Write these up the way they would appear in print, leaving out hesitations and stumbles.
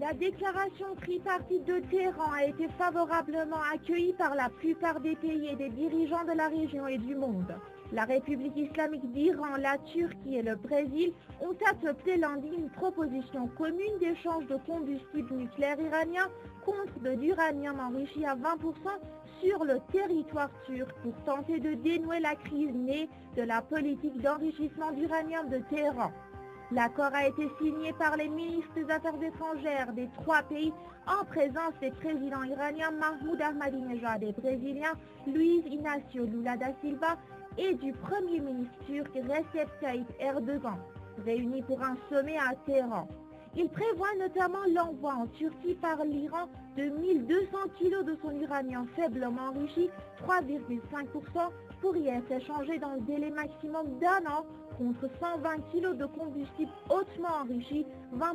La déclaration tripartite de Téhéran a été favorablement accueillie par la plupart des pays et des dirigeants de la région et du monde. La République islamique d'Iran, la Turquie et le Brésil ont adopté lundi une proposition commune d'échange de combustible nucléaire iranien contre de l'uranium enrichi à 20% sur le territoire turc pour tenter de dénouer la crise née de la politique d'enrichissement d'uranium de Téhéran. L'accord a été signé par les ministres des Affaires étrangères des trois pays en présence des présidents iraniens Mahmoud Ahmadinejad et brésilien Luiz Inácio Lula da Silva et du Premier ministre turc Recep Tayyip Erdogan, réunis pour un sommet à Téhéran. Il prévoit notamment l'envoi en Turquie par l'Iran de 1200 kg de son uranium faiblement enrichi, 3,5%, pour y être échangé dans le délai maximum d'un an contre 120 kg de combustible hautement enrichi, 20%,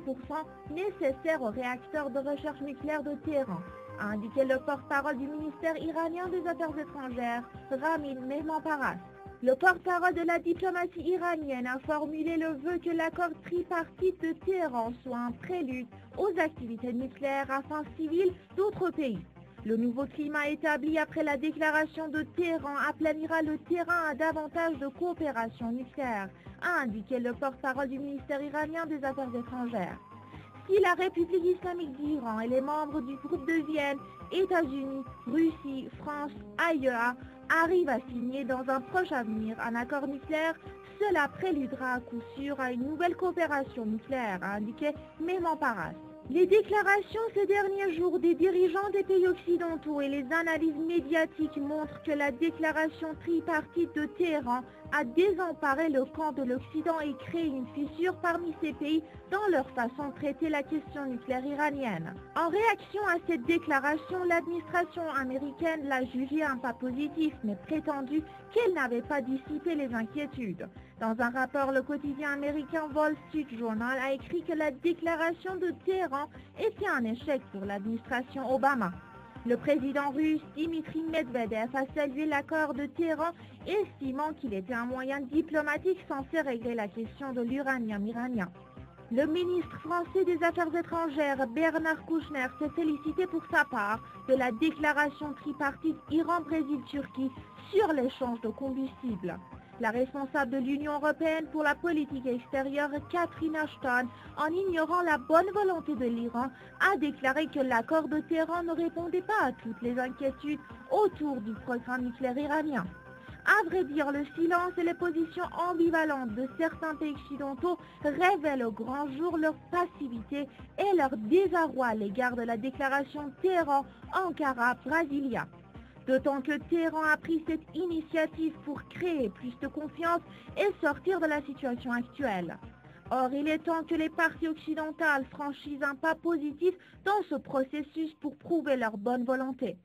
nécessaire au réacteur de recherche nucléaire de Téhéran, a indiqué le porte-parole du ministère iranien des Affaires étrangères, Ramin Mehmanparas. Le porte-parole de la diplomatie iranienne a formulé le vœu que l'accord tripartite de Téhéran soit un prélude aux activités nucléaires à fin civile d'autres pays. Le nouveau climat établi après la déclaration de Téhéran aplanira le terrain à davantage de coopération nucléaire, a indiqué le porte-parole du ministère iranien des Affaires étrangères. Si la République islamique d'Iran et les membres du groupe de Vienne, États-Unis, Russie, France, ailleurs, arrivent à signer dans un proche avenir un accord nucléaire, cela préludera à coup sûr à une nouvelle coopération nucléaire, a indiqué Mehmanparas. Les déclarations ces derniers jours des dirigeants des pays occidentaux et les analyses médiatiques montrent que la déclaration tripartite de Téhéran a désemparé le camp de l'Occident et créé une fissure parmi ces pays dans leur façon de traiter la question nucléaire iranienne. En réaction à cette déclaration, l'administration américaine l'a jugée un pas positif, mais prétendu qu'elle n'avait pas dissipé les inquiétudes. Dans un rapport, le quotidien américain Wall Street Journal a écrit que la déclaration de Téhéran était un échec pour l'administration Obama. Le président russe Dimitri Medvedev a salué l'accord de Téhéran, estimant qu'il était un moyen diplomatique censé régler la question de l'uranium iranien. Le ministre français des Affaires étrangères Bernard Kouchner s'est félicité pour sa part de la déclaration tripartite Iran-Brésil-Turquie sur l'échange de combustible. La responsable de l'Union européenne pour la politique extérieure, Catherine Ashton, en ignorant la bonne volonté de l'Iran, a déclaré que l'accord de Téhéran ne répondait pas à toutes les inquiétudes autour du programme nucléaire iranien. À vrai dire, le silence et les positions ambivalentes de certains pays occidentaux révèlent au grand jour leur passivité et leur désarroi à l'égard de la déclaration Téhéran-Ankara-Brasilia. D'autant que Téhéran a pris cette initiative pour créer plus de confiance et sortir de la situation actuelle. Or, il est temps que les parties occidentales franchissent un pas positif dans ce processus pour prouver leur bonne volonté.